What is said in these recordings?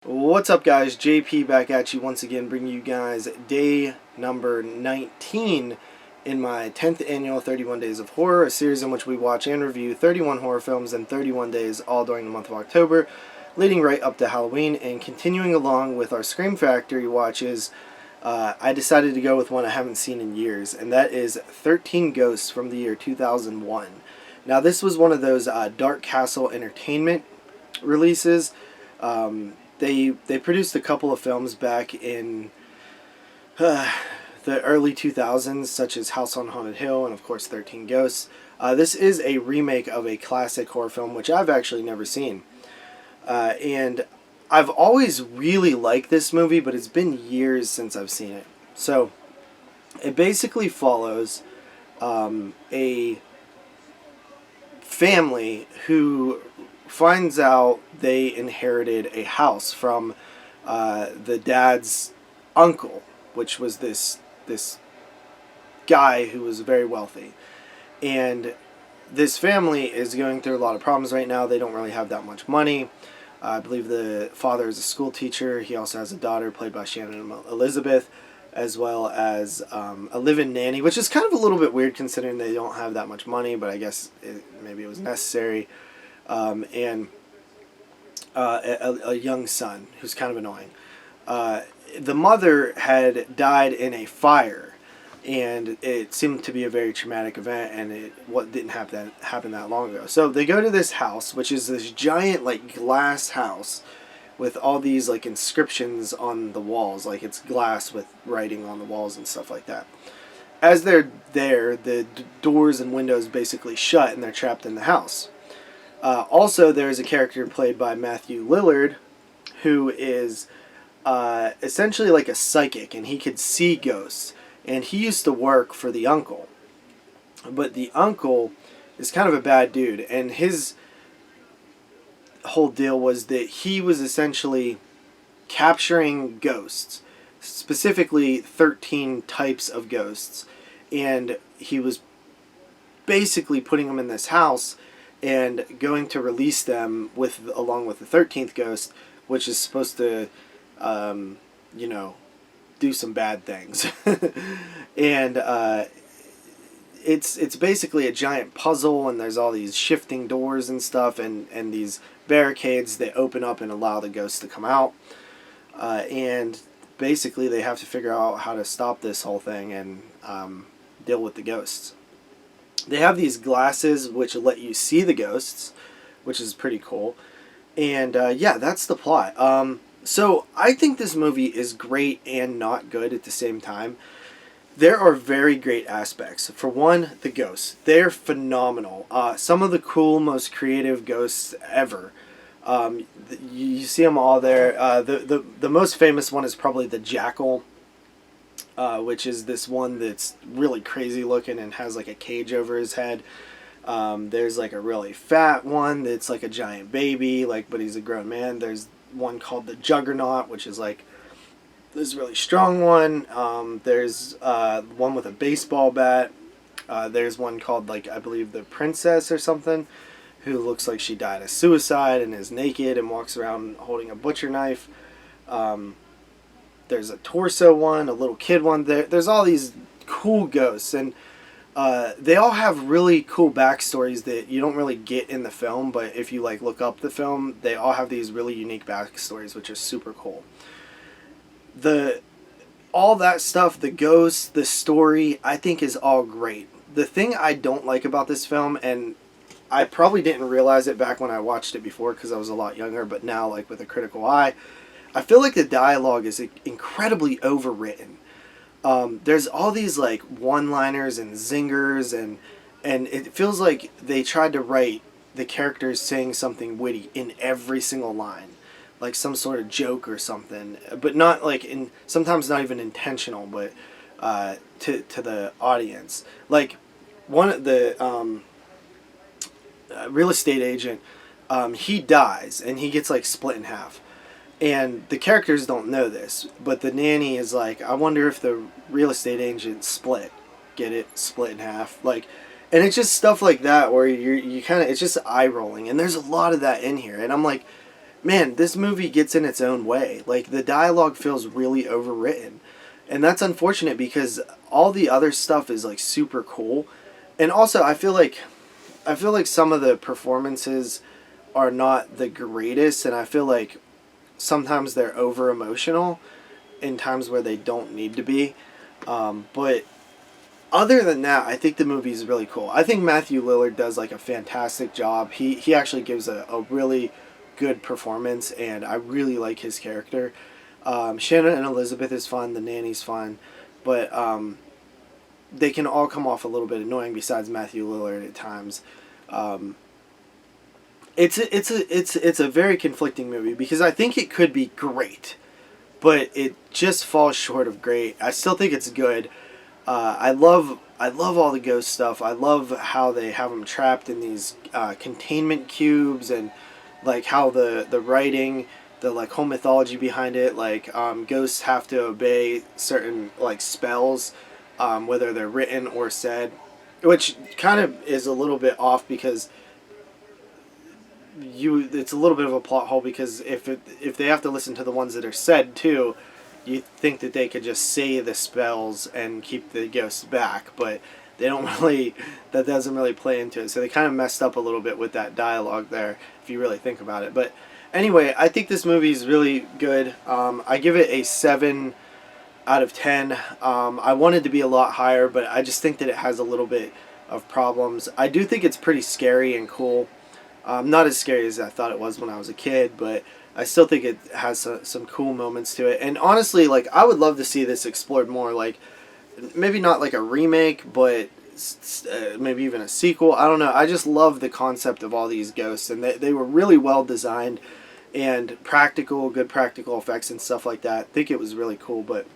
What's up, guys? JP back at you once again, bringing you guys day number 19 in my 10th annual 31 Days of Horror, a series in which we watch and review 31 horror films in 31 days, all during the month of October, leading right up to Halloween. And continuing along with our Scream Factory watches, I decided to go with one I haven't seen in years, and that is 13 Ghosts from the year 2001. Now, this was one of those Dark Castle Entertainment releases. They produced a couple of films back in the early 2000s, such as House on Haunted Hill and, of course, 13 Ghosts. This is a remake of a classic horror film, which I've actually never seen. And I've always really liked this movie, but it's been years since I've seen it. So, it basically follows a family who finds out they inherited a house from the dad's uncle, which was this guy who was very wealthy. And this family is going through a lot of problems right now. They don't really have that much money. I believe the father is a school teacher. He also has a daughter played by Shannon Elizabeth, as well as a live-in nanny, which is kind of a little bit weird considering they don't have that much money, but I guess maybe it was necessary. And a young son who's kind of annoying. The mother had died in a fire, and it seemed to be a very traumatic event, and it didn't happen that long ago. So they go to this house, which is this giant like glass house with all these like inscriptions on the walls, like it's glass with writing on the walls and stuff like that. As they're there, the doors and windows basically shut, and they're trapped in the house. Also, there's a character played by Matthew Lillard, who is essentially like a psychic, and he could see ghosts. And he used to work for the uncle. But the uncle is kind of a bad dude, and his whole deal was that he was essentially capturing ghosts, specifically 13 types of ghosts. And he was basically putting them in this house and going to release them along with the 13th ghost, which is supposed to, do some bad things. And it's basically a giant puzzle, and there's all these shifting doors and stuff, and these barricades that open up and allow the ghosts to come out. And basically they have to figure out how to stop this whole thing and deal with the ghosts. They have these glasses which let you see the ghosts, which is pretty cool. And yeah, that's the plot. So I think this movie is great and not good at the same time. There are very great aspects. For one, the ghosts. They're phenomenal. Some of the cool, most creative ghosts ever. You see them all there. The most famous one is probably the Jackal, which is this one that's really crazy looking and has like a cage over his head. There's like a really fat one that's like a giant baby, but he's a grown man. There's one called the Juggernaut, which is like this really strong one. There's one with a baseball bat. There's one called, I believe, the Princess or something, who looks like she died of suicide and is naked and walks around holding a butcher knife. There's a torso one, a little kid one. There's all these cool ghosts, and they all have really cool backstories that you don't really get in the film, but if you look up the film, they all have these really unique backstories, which are super cool. All that stuff, the ghosts, the story, I think is all great. The thing I don't like about this film, and I probably didn't realize it back when I watched it before because I was a lot younger, but now with a critical eye, I feel like the dialogue is incredibly overwritten. There's all these one-liners and zingers, and it feels like they tried to write the characters saying something witty in every single line, like some sort of joke or something, but not sometimes not even intentional, but to the audience. One of the real estate agent, he dies and he gets split in half. And the characters don't know this, but the nanny is I wonder if the real estate agent split in half. And it's just stuff like that where you kind of, it's just eye rolling. And there's a lot of that in here. And I'm man, this movie gets in its own way. Like, the dialogue feels really overwritten. And that's unfortunate because all the other stuff is like super cool. And also I feel like some of the performances are not the greatest, and I feel like sometimes they're over emotional in times where they don't need to be. But other than that, I think the movie is really cool. I think Matthew Lillard does like a fantastic job. He actually gives a really good performance, and I really like his character. Shannon and Elizabeth is fun. The nanny's fun, but they can all come off a little bit annoying. Besides Matthew Lillard at times, it's a very conflicting movie because I think it could be great, but it just falls short of great. I still think it's good. I love all the ghost stuff. I love how they have them trapped in these containment cubes, and like how the writing, the like whole mythology behind it. Like ghosts have to obey certain like spells, whether they're written or said, which kind of is a little bit off because it's a little bit of a plot hole because if they have to listen to the ones that are said too, you think that they could just say the spells and keep the ghosts back, but they don't really, that doesn't really play into it. So they kind of messed up a little bit with that dialogue there, if you really think about it. But anyway, I think this movie is really good. I give it a 7 out of 10. I wanted to be a lot higher, but I just think that it has a little bit of problems. I do think it's pretty scary and cool. Not as scary as I thought it was when I was a kid, but I still think it has some cool moments to it. And honestly, like, I would love to see this explored more. Like, maybe not like a remake, but maybe even a sequel. I don't know. I just love the concept of all these ghosts, and they were really well designed and practical, good practical effects and stuff like that. I think it was really cool. But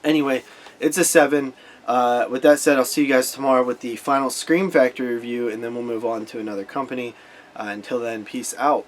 anyway, it's a 7. With that said, I'll see you guys tomorrow with the final Scream Factory review, and then we'll move on to another company. Until then, peace out.